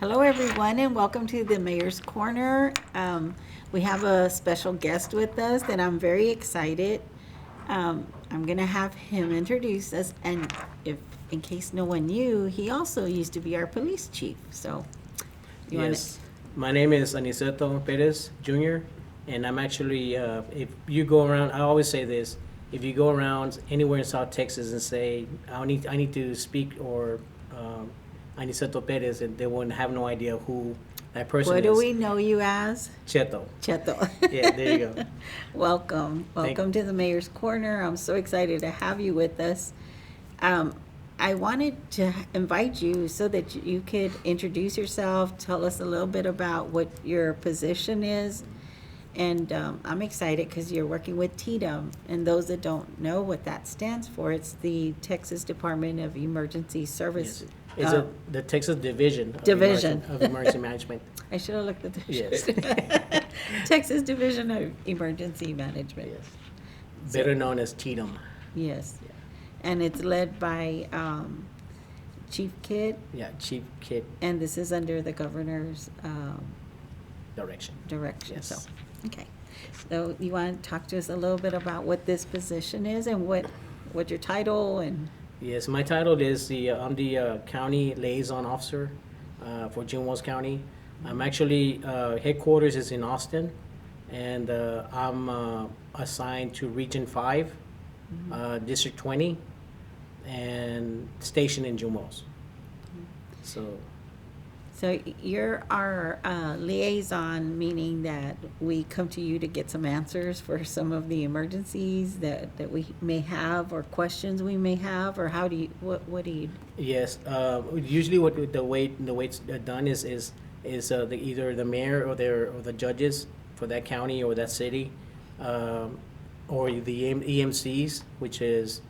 Hello, everyone, and welcome to the Mayor's Corner. We have a special guest with us that I'm very excited. I'm going to have him introduce us, and if, in case no one knew, he also used to be our police chief. So, you want to? Yes, my name is Aniceto Perez Jr., and I'm actually, if you go around, I always say this, if you go around anywhere in South Texas and say, I need to speak or Aniceto Perez, and they won't have no idea who that person What is. do we know you as? Cheto. Cheto. Yeah, there you go. Welcome. Welcome to the Mayor's Corner. I'm so excited to have you with us. Um, I wanted to invite you so that you could introduce yourself, tell us a little bit about what your position is. And I'm excited because you're working with TDEM. And those that don't know what that stands for, it's the Texas Department of Emergency Service. Yes. It's the Texas Division Division. Of Emergency Management. I should have looked at the Yes. Texas Division of Emergency Management. Yes. Better known as TDEM. Yes. And it's led by Chief Kidd, Yeah, Chief Kid and this is under the governor's Direction. direction. Yes. So, okay. So you want to talk to us a little bit about what this position is and what your title and Yes, my title is I'm the county liaison officer for Jim Wells County. I'm actually headquarters is in Austin, and I'm assigned to Region 5, District 20, and stationed in Jim Wells. So you're our liaison, meaning that we come to you to get some answers for some of the emergencies that we may have or questions we may have, or how do you, what do you? yes, usually what the way it's done is either the mayor or the judges for that county or that city, or the EMCs, which is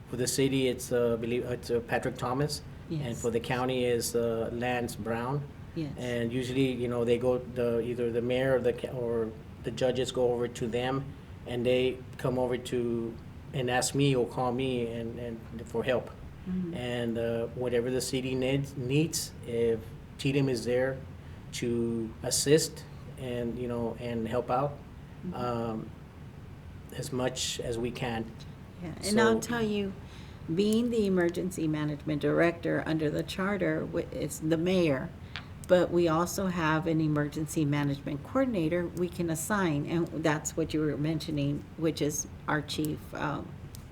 for the city it's I believe it's Patrick Thomas, and Yes. for the county is Lance Brown. Yes. And usually, they go either the mayor or the judges go over to them, and they come over to and ask me or call me and for help. And whatever the city needs, if TDEM is there to assist and and help out as much as we can. Yeah, and I'll So- tell you, being the emergency management director under the charter, it's the mayor, but we also have an emergency management coordinator we can assign, and that's what you were mentioning, which is our chief,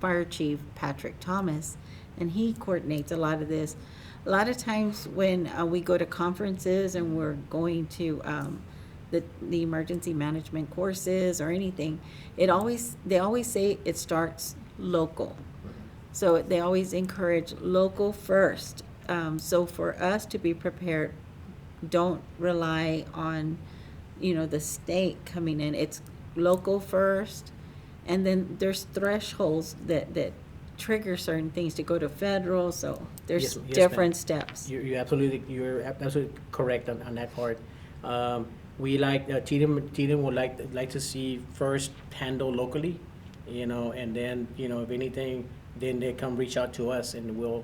fire chief, Patrick Thomas, and he coordinates a lot of this. A lot of times when we go to conferences and we're going to the emergency management courses or anything, they always say it starts local. So they always encourage local first. So for us to be prepared, don't rely on, the state coming in. It's local first, and then there's thresholds that trigger certain things to go to federal. So there's Yes, yes, different ma'am. steps. You're absolutely correct on that part. We like TDEM would like to see first handle locally, and then if anything, then they come reach out to us and we'll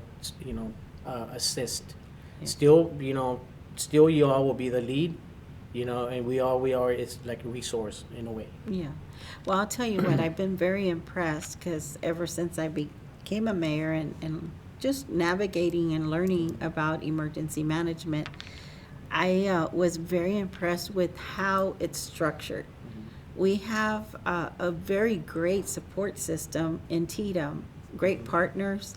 assist. Yeah. Still you all will be the lead, and we are it's like a resource in a way. Yeah. Well, I'll tell you what, I've been very impressed because ever since I became a mayor and just navigating and learning about emergency management, I was very impressed with how it's structured. We have a very great support system in TDEM, great partners.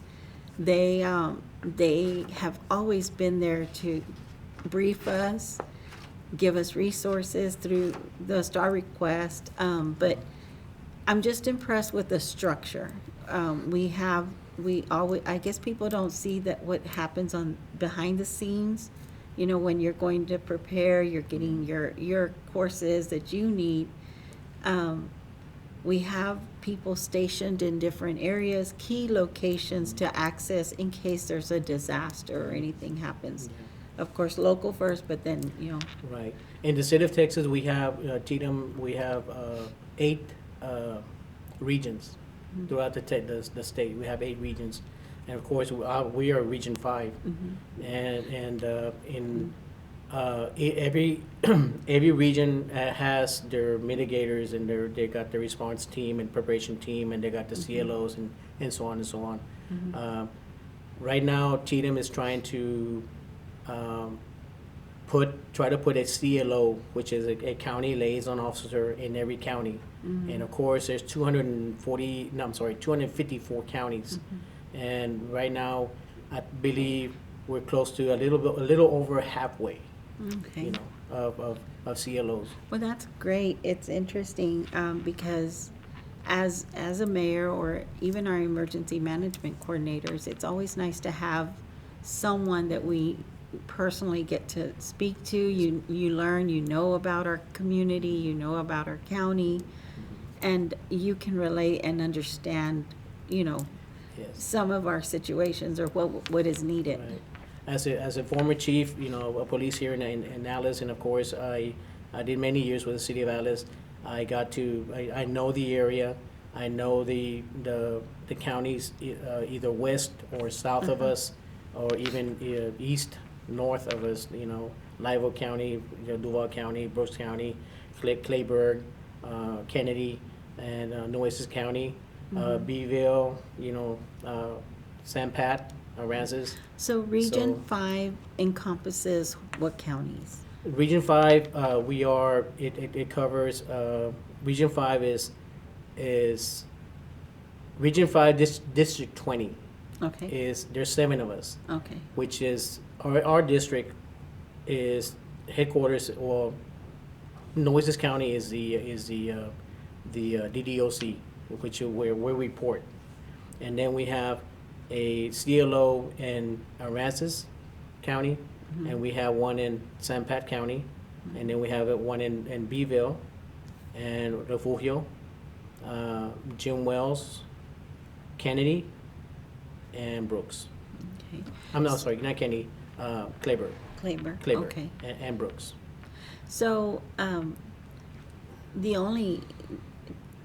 They have always been there to brief us, give us resources through the STAR request, but I'm just impressed with the structure. We always, I guess people don't see that what happens on behind the scenes, when you're going to prepare, you're getting your courses that you need. We have people stationed in different areas, key locations to access in case there's a disaster or anything happens. Of course, local first, but then, Right. In the state of Texas, we have TDEM. We have 8 regions throughout the state. We have 8 regions, and of course we are Region 5, and in Every every region has their mitigators and they got the response team and preparation team and they got the CLOs and so on and so on. Right now, Cheatham is trying to um, try to put a CLO, which is a county liaison officer in every county. And of course, there's 240, no, I'm sorry, 254 counties. And right now, I believe we're close to a little over halfway, Okay. you know, of CLOs. Well, that's great. It's interesting because as a mayor or even our emergency management coordinators, it's always nice to have someone that we personally get to speak to. You learn, you know about our community, you know about our county, and you can relate and understand, you know, Yes. some of our situations or what is needed. Right. As a former chief, you know, of police here in Alice, and of course, I did many years with the city of Alice. I know the area. I know the counties, either west or south of us, or even east, north of us, you know, Live Oak County, you know, Duval County, Brooks County, Clayburgh, Kennedy, and Nueces County, Beeville, you know, San Pat, Aransas. So Region So- 5 encompasses what counties? Region 5, it covers, Region 5 is, Region 5, District 20 Okay, there's 7 of us, okay, which is, our district is headquarters, or Nueces County is the DDOC, which is where we report. And then we have a CLO in Aransas County, and we have one in San Pat County, and then we have one in Beeville and Refugio, Jim Wells, Kennedy, and Brooks. okay. I'm not sorry, not Kennedy, Clayburgh, Claiborne, okay. and Brooks. So,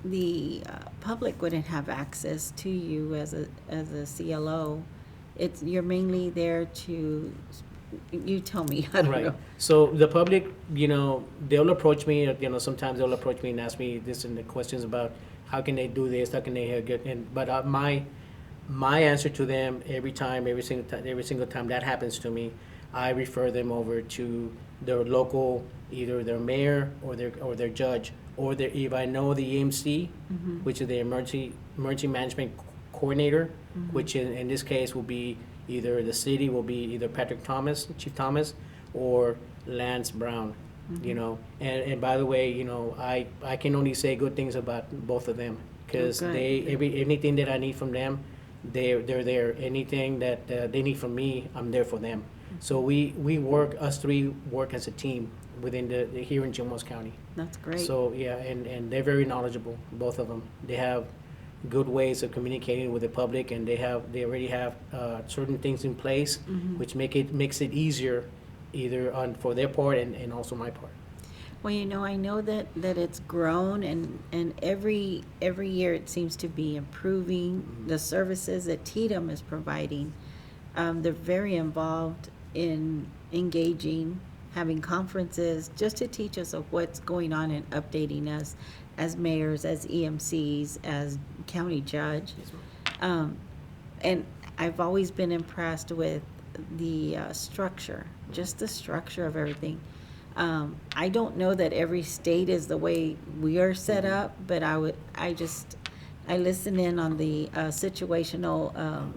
the public wouldn't have access to you as a CLO. You're mainly there to, you tell me, I don't Right. know. So the public, you know, they'll approach me, you know, sometimes they'll approach me and ask me this and the questions about how can they do this, how can they get, but my answer to them every single time that happens to me, I refer them over to their local, either their mayor or their judge, or if I know the EMC, which is the emergency management coordinator, which in this case will be either the city will be either Patrick Thomas, Chief Thomas, or Lance Brown. You know, and by the way, you know, I can only say good things about both of them, because good. anything that I need from them, they're there. Anything that they need from me, I'm there for them. So us three work as a team within here in Jim Wells County. That's great. So, yeah, and they're very knowledgeable, both of them. They have good ways of communicating with the public, and they already have certain things in place, which makes it easier, either for their part and also my part. Well, you know, I know that it's grown and every year it seems to be improving. The services that TDM is providing, they're very involved in engaging, having conferences, just to teach us of what's going on and updating us as mayors, as EMCs, as county judge. And I've always been impressed with the structure, just the structure of everything. I don't know that every state is the way we are set up, but I listen in on the situational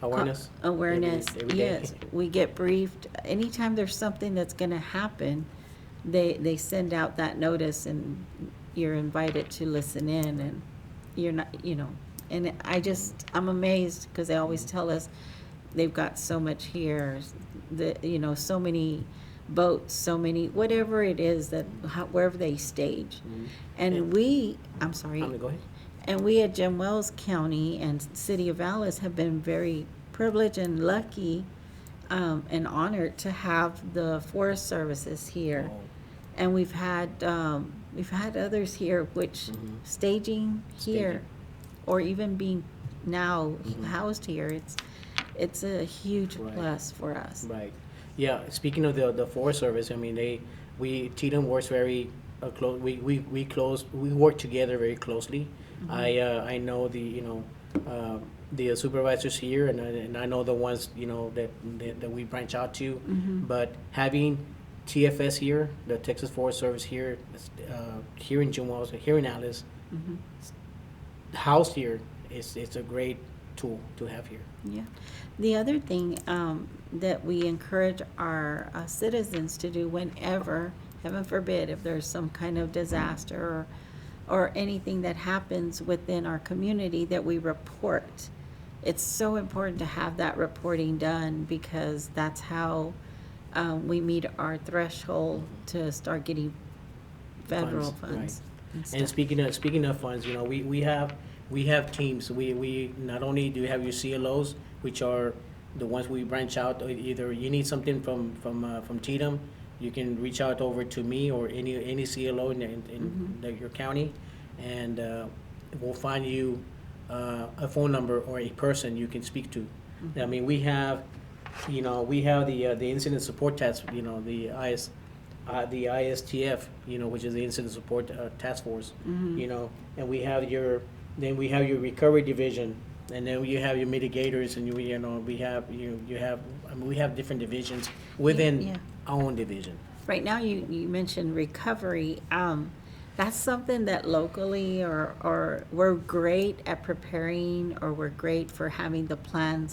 Awareness? awareness. Every day. Yes, we get briefed. Anytime there's something that's gonna happen, they send out that notice and you're invited to listen in, and you're not, you know, and I'm amazed, because they always tell us they've got so much here, you know, so many boats, so many, whatever it is that, wherever they stage. And I'm sorry. Go ahead. And we at Jim Wells County and City of Alice have been very privileged and lucky and honored to have the Forest Services here. And we've had others here, which staging here, or even being now housed here, it's a huge Right. plus for us. Right. Yeah, speaking of the Forest Service, I mean, Tatum works very close, we work together very closely. I know the supervisors here, and I know the ones, that we branch out to. But having TFS here, the Texas Forest Service here, here in Juneau, here in Alice, housed here, it's a great tool to have here. Yeah. The other thing that we encourage our citizens to do whenever, heaven forbid, if there's some kind of disaster or anything that happens within our community, that we report. It's so important to have that reporting done because that's how we meet our threshold to start getting federal Funds, right. funds. And speaking of funds, we have teams. We not only do you have your CLOs, which are the ones we branch out. Either you need something from Tatum, you can reach out over to me or any CLO in your county, and we'll find you a phone number or a person you can speak to. I mean, we have the incident support task, the ISTF, which is the Incident Support Task Force, and we have your recovery division, and then you have your mitigators, and we have different divisions within Yeah. our own division. Right now, you mentioned recovery. That's something that locally or we're great at preparing, or we're great for having the plan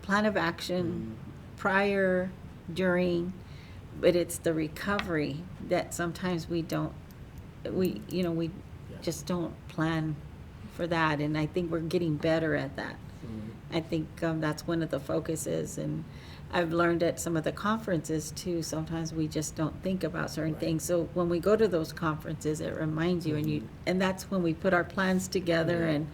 of action prior, during, but it's the recovery that sometimes we just don't plan for that, and I think we're getting better at that. I think that's one of the focuses, and I've learned at some of the conferences too, sometimes we just don't think about certain things. So when we go to those conferences, it reminds you, and that's when we put our plans together, and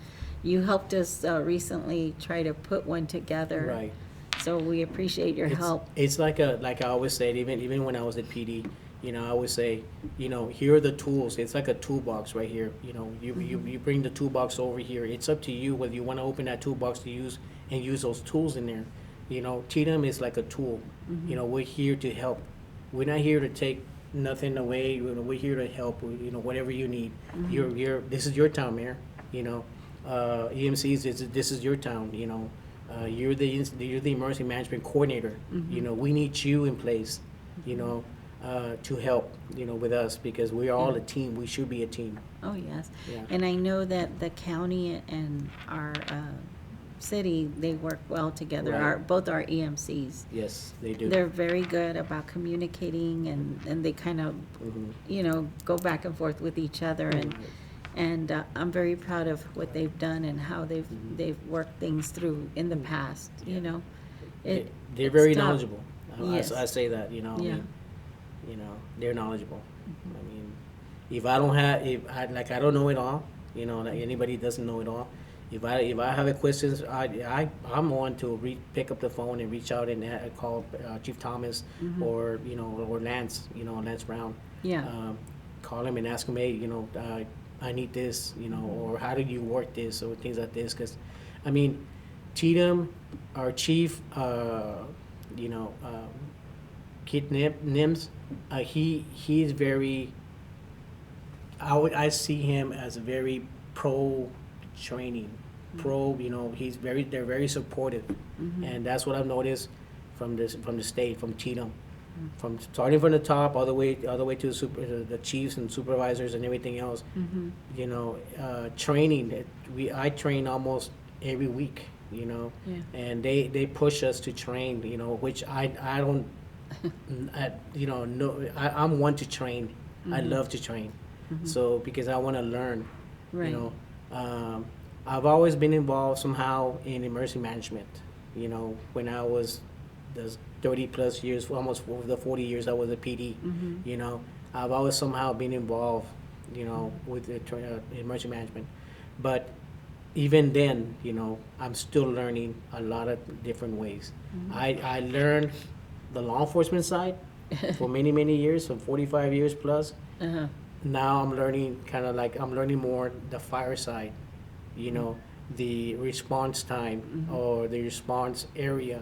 you helped us recently try to put one together. Right. So we appreciate your help. It's like I always said, even when I was at PD, I always say, here are the tools. It's like a toolbox right here. You bring the toolbox over here. It's up to you whether you want to open that toolbox to use those tools in there. Tatum is like a tool. We're here to help. We're not here to take nothing away. We're here to help. Whatever you need. This is your town, Mayor. EMCs, this is your town. You're the emergency management coordinator. We need you in place. To help. With us, because we are all a team. We should be a team. Oh, yes. Yeah. And I know that the county and our city, they work well together, Right. both our EMCs. Yes, they do. They're very good about communicating, and they kind of, go back and forth with each other, and I'm very proud of what they've done and how they've worked things through in the past, They're They're very it's tough. knowledgeable. Yes. I say that, Yeah. they're knowledgeable. I mean, I don't know it all, like anybody doesn't know it all. If I have a questions, I'm on to pick up the phone and reach out and call Chief Thomas or Lance, Lance Brown. Yeah. Call him and ask him, hey, I need this, or how do you work this, or things like this. Because, I mean, Tatum, our chief, Kit Nims, he's very. I see him as a very pro training, they're very supportive, and that's what I've noticed from the state, from Tatum. From starting from the top all the way to the chiefs and supervisors and everything else, training. I train almost every week, and they push us to train, which I don't, I'm one to train. I love to train, so because I want to learn, Right. I've always been involved somehow in emergency management, when I was the 30 plus years, almost the 40 years I was a PD, I've always somehow been involved, with emergency management. But even then, I'm still learning a lot of different ways. I learned the law enforcement side for many, many years, for 45 years plus. Uh-huh. Now I'm learning I'm learning more the fire side, the response time or the response area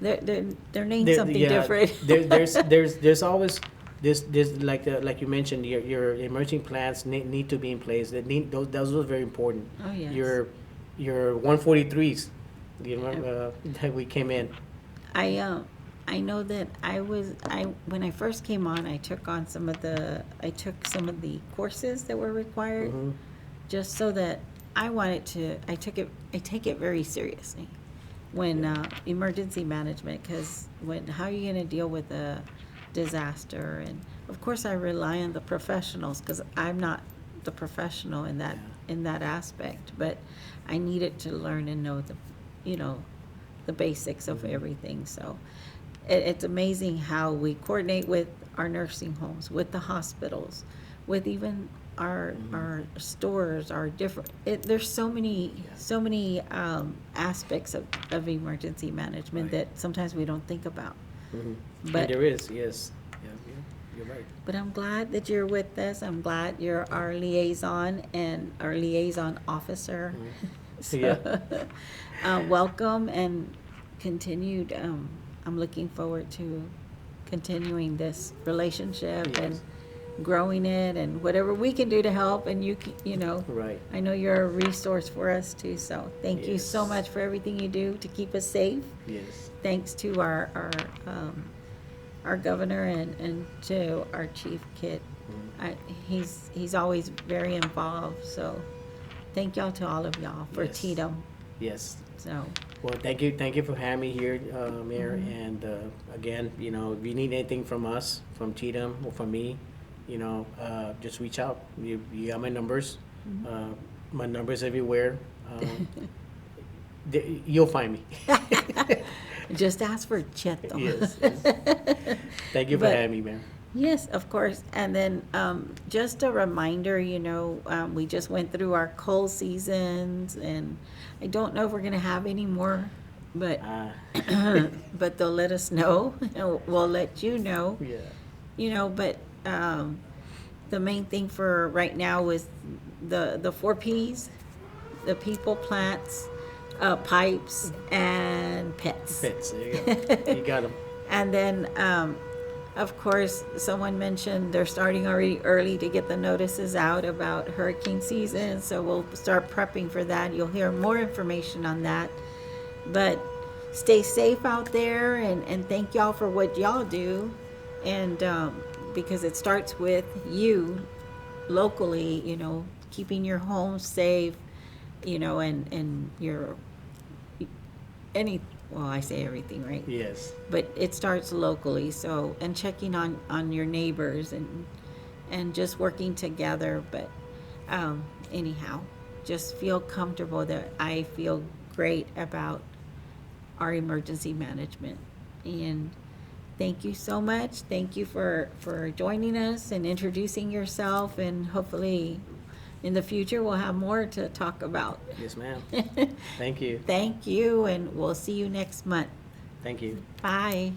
They're named There- something yeah, different. there's always this like you mentioned, your emerging plans need to be in place. That need those are very important. Oh, yes. Your 143s, you remember that we came in. I know that when I first came on, I took some of the courses that were required, Mhm. just so that I take it very seriously when, emergency management, because how are you gonna deal with a disaster? And of course, I rely on the professionals, because I'm not the professional in that aspect, but I needed to learn and know the basics of everything. So it's amazing how we coordinate with our nursing homes, with the hospitals, with even our stores, our different, there's so many aspects of emergency management Right. that sometimes we don't think about. Mhm. But- And there is, yes. Yeah, you're right. But I'm glad that you're with us. I'm glad you're our liaison and our liaison officer. So, Yeah. welcome and continued, I'm looking forward to continuing this relationship and Yes. growing it, and whatever we can do to help, and Right. I know you're a resource for us too, so thank you so Yes. much for everything you do to keep us safe. Yes. Thanks to our governor and to our chief Kit. He's always very involved, so thank y'all to all of y'all for Yes. TDM, Yes. so. Well, thank you for having me here, Mayor. Mm-hmm. And again, if you need anything from us, from Cheatham or from me, just reach out. You got my numbers. Mm-hmm. My numbers everywhere. You'll find me. Just ask for Chet, though. Yes, yes. Thank you for But- having me, Mayor. Yes, of course. And then, just a reminder, we just went through our cold seasons, and I don't know if we're gonna have any more, but, but they'll let us know, and we'll let you know. Yeah. But, the main thing for right now is the 4 Ps, the people, plants, pipes, and pets. Fits. There you go. You got them. And then, of course, someone mentioned they're starting already early to get the notices out about hurricane season, so we'll start prepping for that. You'll hear more information on that. But stay safe out there, and thank y'all for what y'all do. And because it starts with you locally, keeping your home safe, and your well, I say everything, right? Yes. But it starts locally, so, and checking on your neighbors and just working together. But anyhow, just feel comfortable that I feel great about our emergency management. And thank you so much. Thank you for joining us and introducing yourself, and hopefully in the future we'll have more to talk about. Yes, ma'am. Thank you. Thank you, and we'll see you next month. Thank you. Bye.